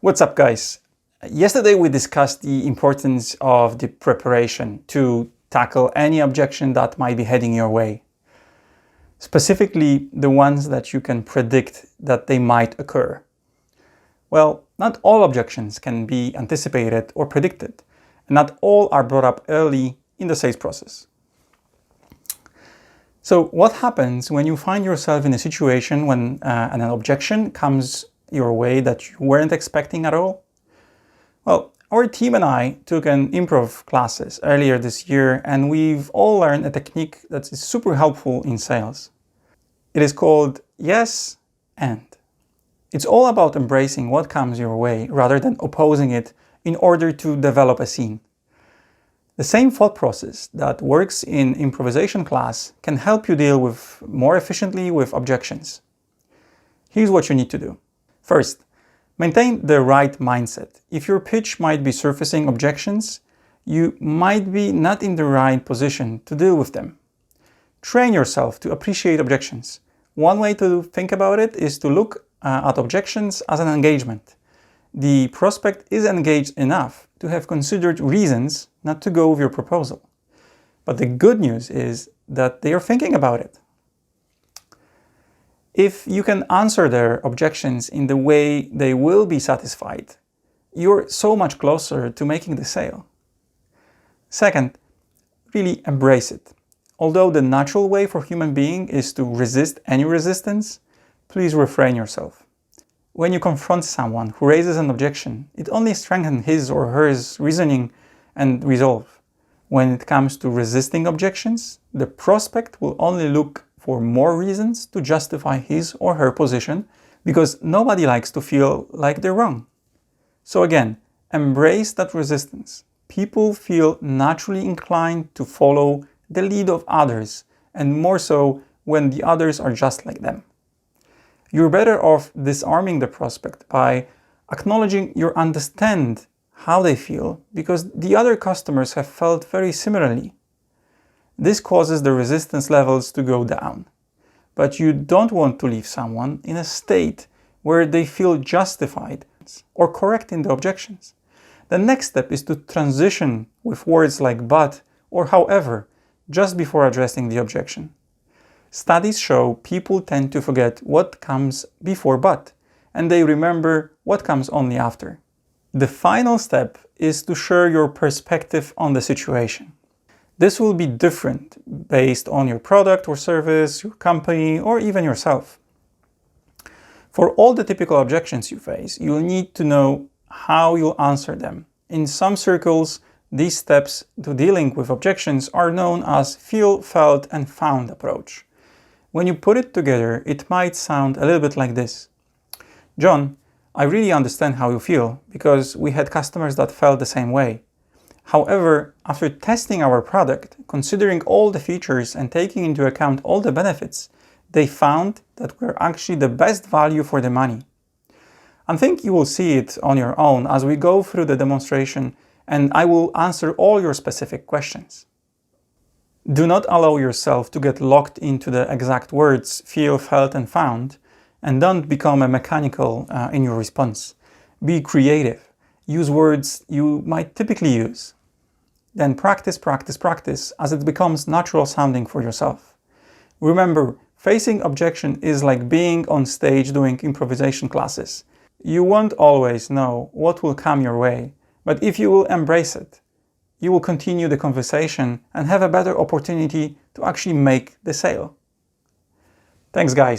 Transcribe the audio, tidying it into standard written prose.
What's up, guys? Yesterday we discussed the importance of the preparation to tackle any objection that might be heading your way. Specifically, the ones that you can predict that they might occur. Well, not all objections can be anticipated or predicted, and not all are brought up early in the sales process. So what happens when you find yourself in a situation when an objection comes your way that you weren't expecting at all? Well, our team and I took an improv classes earlier this year, and we've all learned a technique that is super helpful in sales. It is called yes and. It's all about embracing what comes your way rather than opposing it in order to develop a scene. The same thought process that works in improvisation class can help you deal with more efficiently with objections. Here's what you need to do. First, maintain the right mindset. If your pitch might be surfacing objections, you might be not in the right position to deal with them. Train yourself to appreciate objections. One way to think about it is to look at objections as an engagement. The prospect is engaged enough to have considered reasons not to go with your proposal. But the good news is that they are thinking about it. If you can answer their objections in the way they will be satisfied, you're so much closer to making the sale. Second, really embrace it. Although the natural way for human being is to resist any resistance, please refrain yourself. When you confront someone who raises an objection, it only strengthens his or her reasoning and resolve. When it comes to resisting objections, the prospect will only look for more reasons to justify his or her position, because nobody likes to feel like they're wrong. So again, embrace that resistance. People feel naturally inclined to follow the lead of others, and more so when the others are just like them. You're better off disarming the prospect by acknowledging you understand how they feel, because the other customers have felt very similarly. This causes the resistance levels to go down. But you don't want to leave someone in a state where they feel justified or correct in the objections. The next step is to transition with words like but or however just before addressing the objection. Studies show people tend to forget what comes before but, and they remember what comes only after. The final step is to share your perspective on the situation. This will be different based on your product or service, your company, or even yourself. For all the typical objections you face, you'll need to know how you'll answer them. In some circles, these steps to dealing with objections are known as feel, felt, and found approach. When you put it together, it might sound a little bit like this. John, I really understand how you feel, because we had customers that felt the same way. However, after testing our product, considering all the features and taking into account all the benefits, they found that we're actually the best value for the money. I think you will see it on your own as we go through the demonstration, and I will answer all your specific questions. Do not allow yourself to get locked into the exact words feel, felt, and found, and don't become a mechanical in your response. Be creative. Use words you might typically use. Then practice, practice, practice as it becomes natural sounding for yourself. Remember, facing objection is like being on stage doing improvisation classes. You won't always know what will come your way, but if you will embrace it, you will continue the conversation and have a better opportunity to actually make the sale. Thanks, guys.